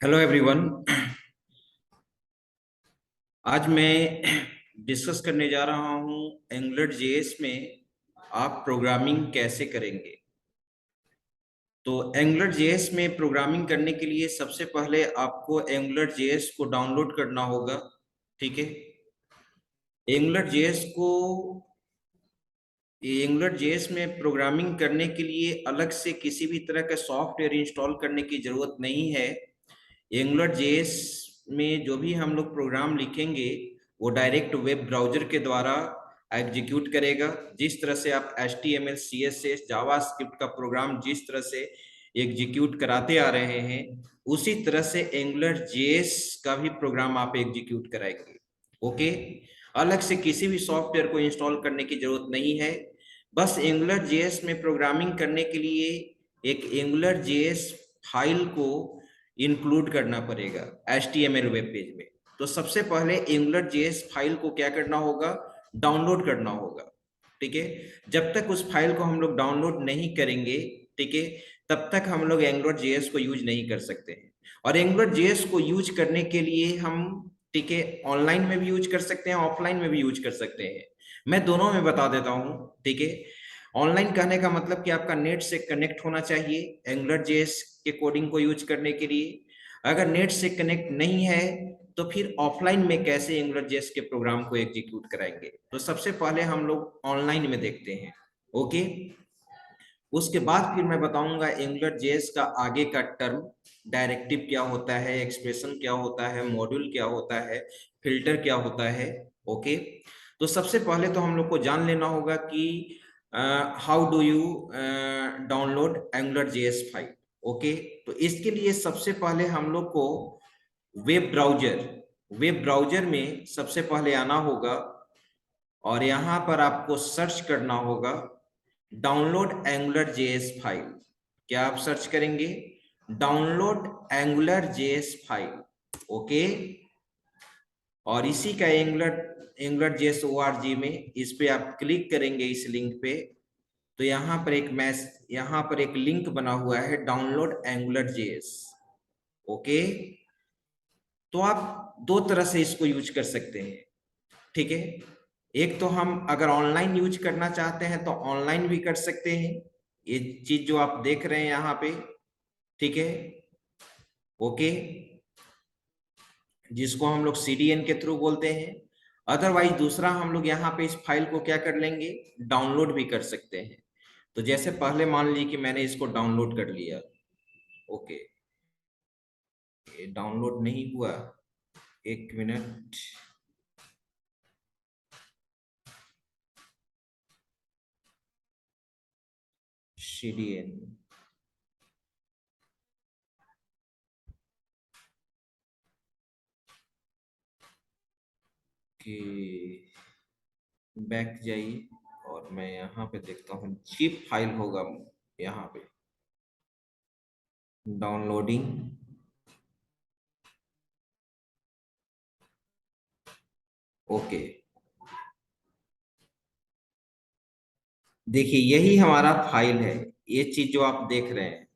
Hello everyone. आज मैं discuss करने जा रहा हूं एंगुलर जेएस में आप प्रोग्रामिंग कैसे करेंगे। तो एंगुलर जेएस में प्रोग्रामिंग करने के लिए सबसे पहले आपको एंगुलर जेएस को डाउनलोड करना होगा। ठीक है। एंगुलर जेएस को एंगुलर जेएस में प्रोग्रामिंग करने के लिए अलग से किसी भी तरह का सॉफ्टवेयर इंस्टॉल करने की जरूरत नहीं है। एंगुलर जेएस में जो भी हम लोग प्रोग्राम लिखेंगे वो डायरेक्ट वेब ब्राउजर के द्वारा एग्जीक्यूट करेगा। जिस तरह से आप HTML CSS जावास्क्रिप्ट का प्रोग्राम जिस तरह से एग्जीक्यूट कराते आ रहे हैं, उसी तरह से एंगुलर जेएस का भी प्रोग्राम आप एग्जीक्यूट कराएंगे। ओके। अलग से किसी भी सॉफ्टवेयर को इंस्टॉल करने की जरूरत नहीं है। बस एंगुलर जेएस में प्रोग्रामिंग करने के लिए एक एंगुलर जेएस फाइल को इंक्लूड करना पड़ेगा HTML वेब पेज में। तो सबसे पहले एंगुलर जेएस फाइल को क्या करना होगा, डाउनलोड करना होगा। ठीक है। जब तक उस फाइल को हम लोग डाउनलोड नहीं करेंगे, ठीक है, तब तक हम लोग एंगुलर जेएस को यूज नहीं कर सकते हैं। और एंगुलर जेएस को यूज करने के लिए हम, ठीक है, ऑनलाइन में भी यूज कर सकते हैं, ऑफलाइन में भी यूज कर सकते हैं। मैं दोनों में बता देता हूँ। ठीक है। ऑनलाइन कहने का मतलब कि आपका नेट से कनेक्ट होना चाहिए एंगुलर जेएस के कोडिंग को यूज करने के लिए। अगर नेट से कनेक्ट नहीं है तो फिर ऑफलाइन में कैसे एंगुलर जेएस के प्रोग्राम को एग्जीक्यूट कराएंगे। तो सबसे पहले हम लोग ऑनलाइन में देखते हैं। ओके। उसके बाद फिर मैं बताऊंगा एंगुलर जेएस का आगे का टर्म, डायरेक्टिव क्या होता है, एक्सप्रेशन क्या होता है, मॉड्यूल क्या होता है, फिल्टर क्या होता है। ओके। तो सबसे पहले तो हम लोग को जान लेना होगा कि how do you download angular JS file. Okay. तो इसके लिए सबसे पहले हम लोग को वेब ब्राउजर वेब ब्राउजर में सबसे पहले आना होगा और यहाँ पर आपको सर्च करना होगा डाउनलोड एंगुलर जेएस फाइल। क्या आप सर्च करेंगे? Download angular JS file. Okay. और इसी का एंगुलर एंगुलर जेएस ORG में इस पे आप क्लिक करेंगे इस लिंक पे। तो यहाँ पर एक लिंक बना हुआ है डाउनलोड एंगुलर जेएस। ओके। तो आप दो तरह से इसको यूज कर सकते हैं। ठीक है। एक तो हम अगर ऑनलाइन यूज करना चाहते हैं तो ऑनलाइन भी कर सकते हैं। ये चीज जो आप देख रहे हैं यहाँ पे, ठीक है, ओके, जिसको हम लोग CDN के थ्रू बोलते हैं। अदरवाइज दूसरा हम लोग यहाँ पे इस फाइल को क्या कर लेंगे, डाउनलोड भी कर सकते हैं। तो जैसे पहले मान ली कि मैंने इसको डाउनलोड कर लिया। ओके। ये डाउनलोड नहीं हुआ, एक मिनट। CDN की बैक जाइए और मैं यहाँ पे देखता हूँ जिप फाइल होगा यहाँ पे, डाउनलोडिंग। ओके। देखिए यही हमारा फाइल है। ये चीज जो आप देख रहे हैं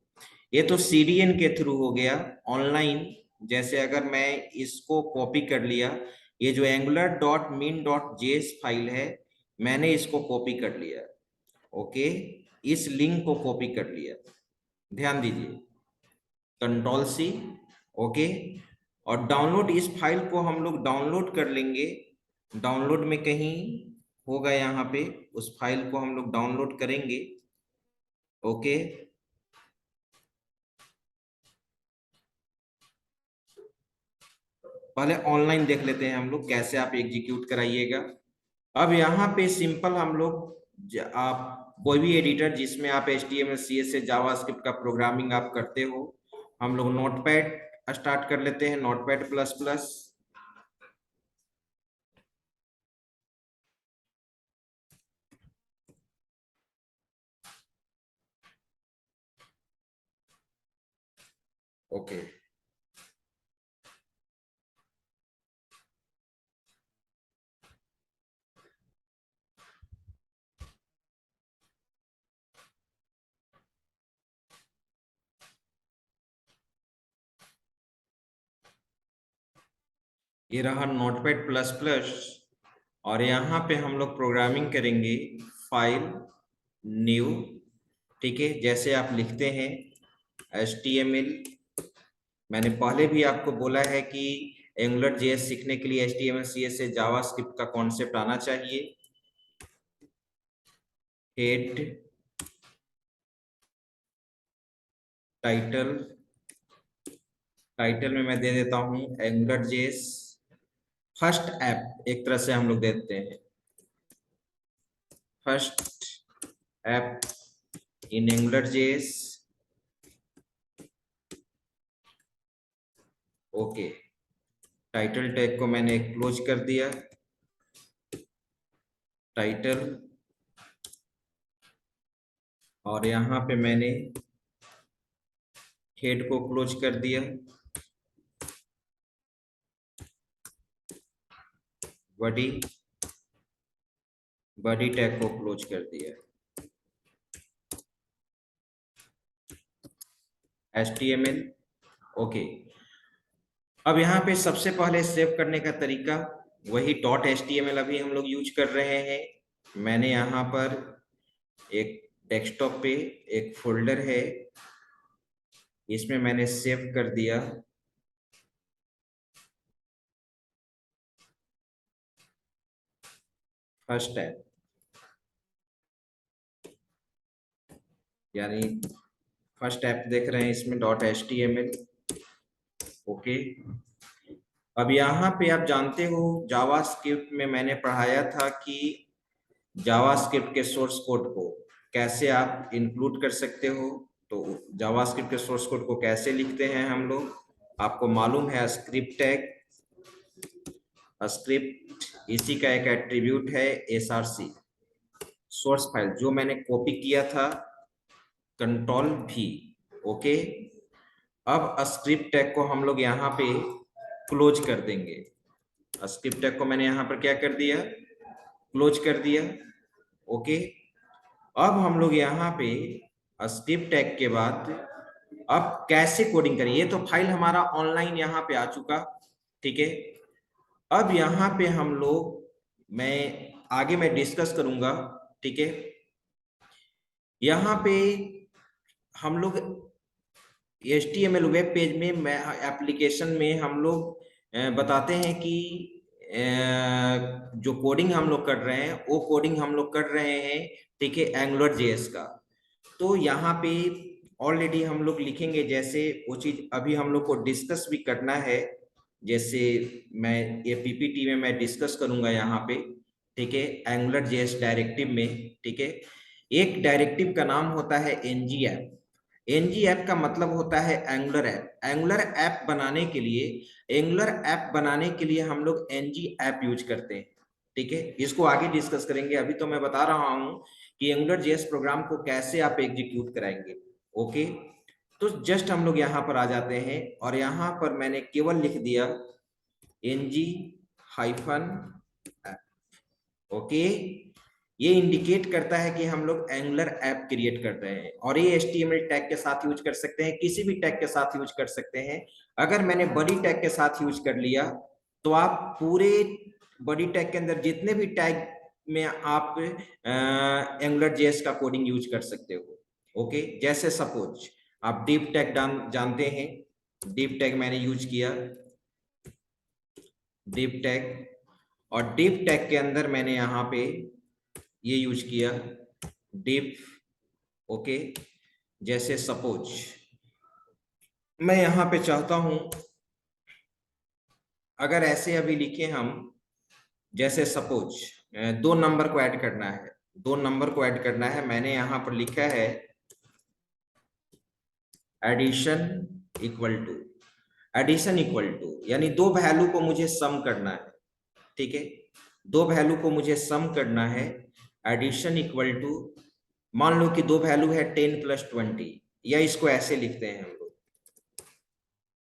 ये तो CDN के थ्रू हो गया ऑनलाइन। जैसे अगर मैं इसको कॉपी कर लिया, ये जो angular.min.js फाइल है, मैंने इसको कॉपी कर लिया। ओके। इस लिंक को कॉपी कर लिया, ध्यान दीजिए, Ctrl+C। ओके। और डाउनलोड, इस फाइल को हम लोग डाउनलोड कर लेंगे। डाउनलोड में कहीं होगा यहाँ पे, उस फाइल को हम लोग डाउनलोड करेंगे। ओके। पहले ऑनलाइन देख लेते हैं हम लोग कैसे आप एग्जीक्यूट कराइएगा। अब यहाँ पे सिंपल हम लोग आप कोई भी एडिटर जिसमें आप HTML CSS जावास्क्रिप्ट का प्रोग्रामिंग आप करते हो, हम लोग नोटपैड स्टार्ट कर लेते हैं, नोटपैड प्लस प्लस। ओके। ये रहा नोटपैड प्लस प्लस, और यहाँ पे हम लोग प्रोग्रामिंग करेंगे फाइल न्यू। ठीक है, जैसे आप लिखते हैं HTML। मैंने पहले भी आपको बोला है कि एंगुलर जेएस सीखने के लिए HTML CSS से जावास्क्रिप्ट का कॉन्सेप्ट आना चाहिए। हेड टाइटल, टाइटल में मैं दे देता हूं एंगुलर जेएस फर्स्ट ऐप, एक तरह से हम लोग देते हैं फर्स्ट ऐप इन angular JS. Okay, title tag को मैंने क्लोज कर दिया, टाइटल, और यहाँ पे मैंने हेड को क्लोज कर दिया, बॉडी, बॉडी टैग को क्लोज कर दिया, HTML। ओके, अब यहाँ पे सबसे पहले सेव करने का तरीका वही .html अभी हम लोग यूज कर रहे हैं। मैंने यहाँ पर एक डेस्कटॉप पे एक फोल्डर है, इसमें मैंने सेव कर दिया फर्स्ट ऐप, यानी फर्स्ट ऐप देख रहे हैं इसमें .html। ओके, अब यहाँ पे आप जानते हो जावास्क्रिप्ट में मैंने पढ़ाया था कि जावास्क्रिप्ट के सोर्स कोड को कैसे आप इंक्लूड कर सकते हो। तो जावास्क्रिप्ट के सोर्स कोड को कैसे लिखते हैं हम लोग, आपको मालूम है स्क्रिप्ट टैग। स्क्रिप्ट इसी का एक एट्रीब्यूट है src, सोर्स फाइल, जो मैंने कॉपी किया था Ctrl+V। ओके, अब स्क्रिप्ट टैग को हम लोग यहाँ पे क्लोज कर देंगे। स्क्रिप्ट टैग को मैंने यहाँ पर क्या कर दिया, क्लोज कर दिया। ओके, अब हम लोग यहाँ पे स्क्रिप्ट टैग के बाद अब कैसे कोडिंग करें, ये तो फाइल हमारा ऑनलाइन यहाँ पे आ चुका। ठीक है, अब यहाँ पे हम लोग, मैं डिस्कस करूंगा। ठीक है, यहाँ पे हम लोग HTML वेब पेज में एप्लीकेशन में हम लोग बताते हैं कि जो कोडिंग हम लोग कर रहे हैं वो कोडिंग हम लोग कर रहे हैं, ठीक है, एंगुलर जेएस का। तो यहाँ पे ऑलरेडी हम लोग लिखेंगे, जैसे वो चीज अभी हम लोग को डिस्कस भी करना है, जैसे मैं ये PPT में मैं डिस्कस करूंगा यहाँ पे। ठीक है, एंगुलर जेएस डायरेक्टिव में। ठीक है, एक डायरेक्टिव का नाम होता है NG ऐप। NG ऐप का मतलब होता है एंगुलर ऐप। एंगुलर ऐप बनाने के लिए हम लोग NG ऐप यूज करते हैं। ठीक है, इसको आगे डिस्कस करेंगे, अभी तो मैं बता रहा हूं कि एंगुलर जेएस प्रोग्राम को कैसे आप एग्जीक्यूट कराएंगे। ओके, तो जस्ट हम लोग यहाँ पर आ जाते हैं, और यहाँ पर मैंने केवल लिख दिया NG हाइफन। ओके, ये इंडिकेट करता है कि हम लोग एंगुलर ऐप क्रिएट कर रहे हैं, और ये HTML टैग के साथ यूज कर सकते हैं, किसी भी टैग के साथ यूज कर सकते हैं। अगर मैंने बॉडी टैग के साथ यूज कर लिया तो आप पूरे बॉडी टैग के अंदर जितने भी टैग में आप एंगुलर जेएस का कोडिंग यूज कर सकते हो। ओके, जैसे सपोज आप डिव टैग जानते हैं, डिव टैग मैंने यूज किया, डिव टैग, और डिव टैग के अंदर मैंने यहाँ पे ये यूज किया डिव। ओके, जैसे सपोज मैं यहाँ पे चाहता हूं, अगर ऐसे अभी लिखे हम, जैसे सपोज 2 नंबर को ऐड करना है, 2 नंबर को ऐड करना है, मैंने यहाँ पर लिखा है addition equal to, addition equal to यानी 2 वैल्यू को मुझे सम करना है। ठीक है, 2 वैल्यू को मुझे सम करना है। एडिशन इक्वल टू, मान लो कि 2 वैल्यू है 10 + 20, या इसको ऐसे लिखते हैं हम लोग।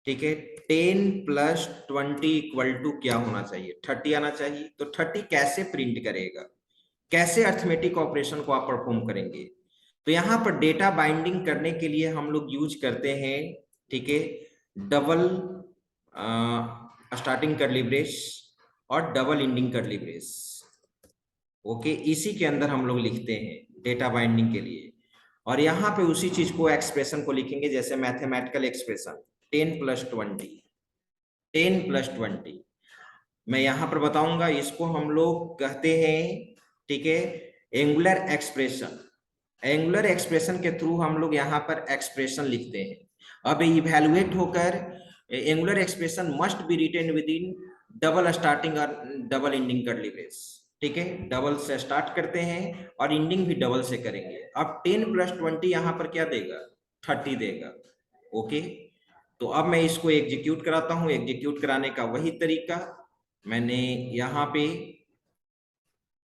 ठीक है, 10 + 20 इक्वल टू क्या होना चाहिए, 30 आना चाहिए। तो 30 कैसे प्रिंट करेगा, कैसे अर्थमेटिक ऑपरेशन को आप परफॉर्म करेंगे। तो यहाँ पर डेटा बाइंडिंग करने के लिए हम लोग यूज करते हैं, ठीक है, डबल स्टार्टिंग कर्ली ब्रेस और double ending curly brace. Okay, इसी के अंदर हम लोग लिखते हैं डेटा बाइंडिंग के लिए। और यहाँ पे उसी चीज को एक्सप्रेशन को लिखेंगे, जैसे मैथमेटिकल एक्सप्रेशन 10 + 20, 10 + 20। मैं यहाँ पर बताऊंगा, इसको हम लोग कहते हैं, ठीक है, एंगुलर एक्सप्रेशन। एंगुलर एक्सप्रेशन के थ्रू हम लोग यहाँ पर एक्सप्रेशन लिखते हैं। अब इवैल्यूएट होकर angular expression must be written within double starting और डबल एंडिंग कर्ली ब्रेस। ठीक है, डबल से स्टार्ट करते हैं और एंडिंग भी डबल से करेंगे। अब 10 + 20 यहाँ पर क्या देगा, 30 देगा। ओके, तो अब मैं इसको एग्जीक्यूट कराता हूँ। एग्जीक्यूट कराने का वही तरीका, मैंने यहाँ पे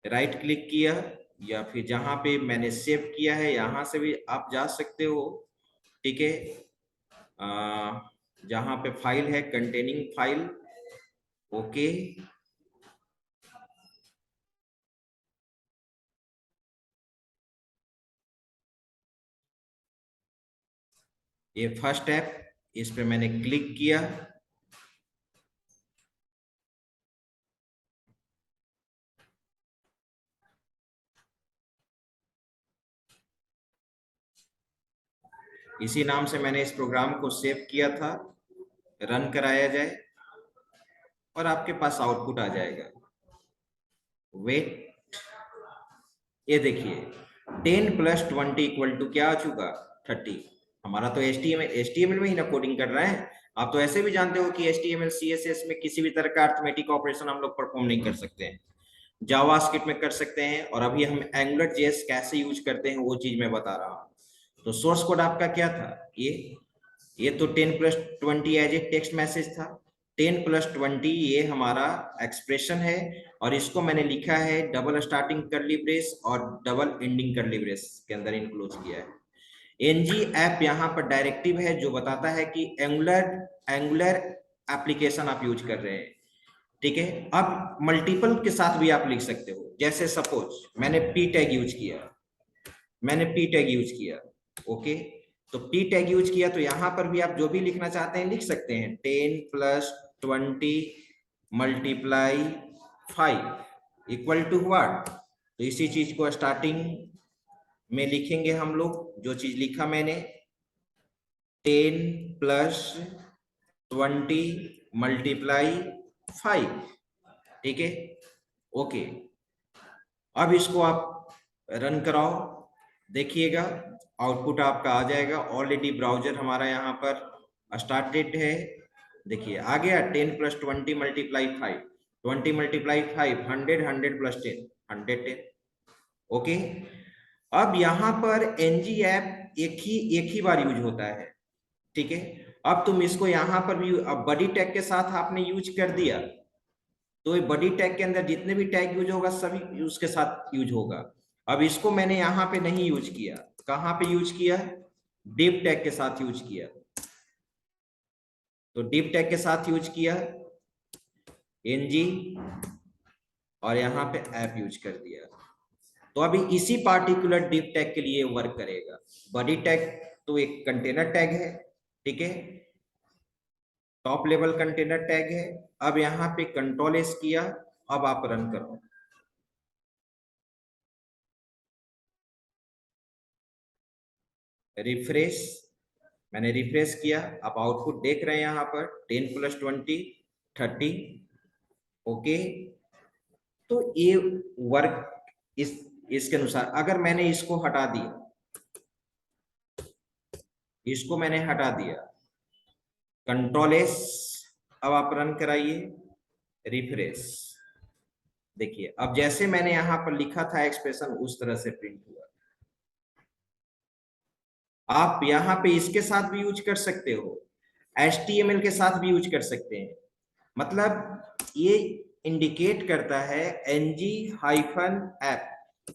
राइट क्लिक किया, या फिर जहां पे मैंने सेव किया है यहां से भी आप जा सकते हो। ठीक है, जहां पे फाइल है कंटेनिंग फाइल। ओके, ये फर्स्ट ऐप, इस पे मैंने क्लिक किया। इसी नाम से मैंने इस प्रोग्राम को सेव किया था। रन कराया जाए और आपके पास आउटपुट आ जाएगा। वेट, ये देखिए 10 + 20 = क्या आ चुका, 30। हमारा तो HTML में ही ना कोडिंग कर रहे हैं। आप तो ऐसे भी जानते हो कि HTML CSS में किसी भी तरह का अर्थमेटिक ऑपरेशन हम लोग परफॉर्म नहीं कर सकते हैं। जावास्क्रिप्ट में कर सकते हैं, और अभी हम एंगुलर JS कैसे यूज करते हैं वो चीज मैं बता रहा हूँ। तो सोर्स कोड आपका क्या था, ये तो 10 + 20 एज ए टेक्स्ट मैसेज था। 10 + 20 ये हमारा एक्सप्रेशन है, और इसको मैंने लिखा है डबल स्टार्टिंग कर्ली ब्रेस और डबल एंडिंग कर्ली ब्रेस के अंदर इंक्लूड किया है। एनजी ऐप यहाँ पर डायरेक्टिव है जो बताता है कि एंगुलर एप्लीकेशन आप यूज कर रहे हैं। ठीक है, अब मल्टीपल के साथ भी आप लिख सकते हो। जैसे सपोज मैंने पी टैग यूज किया, ओके, तो पी टैग यूज किया, तो यहां पर भी आप जो भी लिखना चाहते हैं लिख सकते हैं। 10 + 20 × 5 = व्हाट, तो इसी चीज को स्टार्टिंग में लिखेंगे हम लोग, जो चीज लिखा मैंने 10 + 20 × 5। ठीक है, ओके, अब इसको आप रन कराओ, देखिएगा आउटपुट आपका आ जाएगा। ऑलरेडी ब्राउजर हमारा यहाँ पर स्टार्टेड है। देखिए आ गया 10 + 20 × 5, 20 × 5 100, 100 + 10 110। ओके, अब यहाँ पर NG ऐप एक ही बार यूज होता है। ठीक है, अब तुम इसको यहाँ पर भी अब बडी टैग के साथ आपने यूज कर दिया, तो ये बडी टैग के अंदर जितने भी टैग यूज होगा सभी उसके साथ यूज होगा। अब इसको मैंने यहाँ पे नहीं यूज किया, कहाँ पे यूज किया, डिव टैग के साथ यूज किया। तो डिव टैग के साथ यूज किया NG, और यहाँ पे ऐप यूज कर दिया। तो अभी इसी पार्टिकुलर डिव टैग के लिए वर्क करेगा। बडी टैग तो एक कंटेनर टैग है, ठीक है, टॉप लेवल कंटेनर टैग है। अब यहाँ पे Ctrl+S किया, अब आप रन करो। रिफ्रेश, मैंने रिफ्रेश किया, आप आउटपुट देख रहे हैं यहाँ पर 10 + 20 30। ओके, तो ये वर्क इसके अनुसार। अगर मैंने इसको हटा दिया, Ctrl+S, अब आप रन कराइए, रिफ्रेश। देखिए अब जैसे मैंने यहाँ पर लिखा था एक्सप्रेशन उस तरह से प्रिंट हुआ। आप यहाँ पे इसके साथ भी यूज कर सकते हो, HTML के साथ भी यूज कर सकते हैं। मतलब ये इंडिकेट करता है ng-ऐप,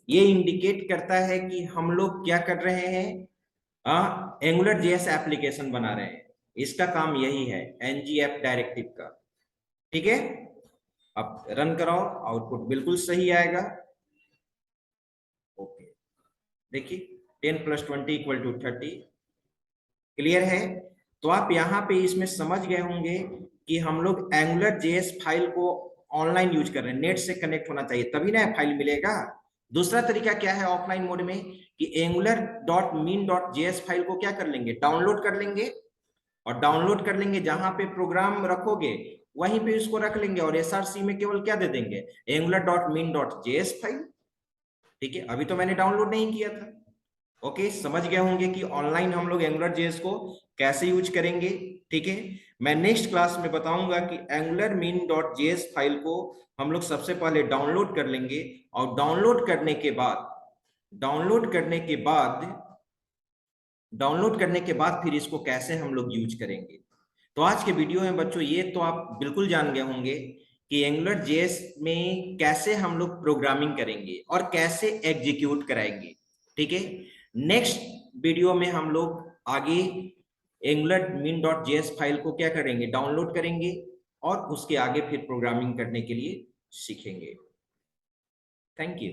ये इंडिकेट करता है कि हम लोग क्या कर रहे हैं, एंगुलर JS एप्लीकेशन बना रहे हैं। इसका काम यही है ng ऐप डायरेक्टिव का। ठीक है, अब रन कराओ, आउटपुट बिल्कुल सही आएगा। ओके, देखिए 10 + 20 = 30। क्लियर है, तो आप यहाँ पे इसमें समझ गए होंगे कि हम लोग एंगुलर जेएस फाइल को ऑनलाइन यूज कर रहे हैं, नेट से कनेक्ट होना चाहिए तभी ना फाइल मिलेगा। दूसरा तरीका क्या है ऑफलाइन मोड में कि angular.min.js फाइल को क्या कर लेंगे, डाउनलोड कर लेंगे, और डाउनलोड कर लेंगे जहां पे प्रोग्राम रखोगे वहीं पे उसको रख लेंगे, और एसआरसी में केवल क्या दे देंगे, angular.min.js फाइल। ठीक है, अभी तो मैंने डाउनलोड नहीं किया था। ओके, समझ गए होंगे कि ऑनलाइन हम लोग एंगुलर जेएस को कैसे यूज करेंगे। ठीक है, मैं नेक्स्ट क्लास में बताऊंगा कि angular mean dot JS file को हम लोग सबसे पहले डाउनलोड कर लेंगे, और डाउनलोड करने के बाद फिर इसको कैसे हम लोग यूज करेंगे। तो आज के वीडियो में बच्चों ये तो आप बिल्कुल जान गए होंगे कि एंगुलर जेएस में कैसे हम लोग प्रोग्रामिंग करेंगे और कैसे एग्जीक्यूट कराएंगे। ठीक है, नेक्स्ट वीडियो में हम लोग आगे angular min dot JS file को क्या करेंगे, डाउनलोड करेंगे, और उसके आगे फिर प्रोग्रामिंग करने के लिए सीखेंगे। Thank you.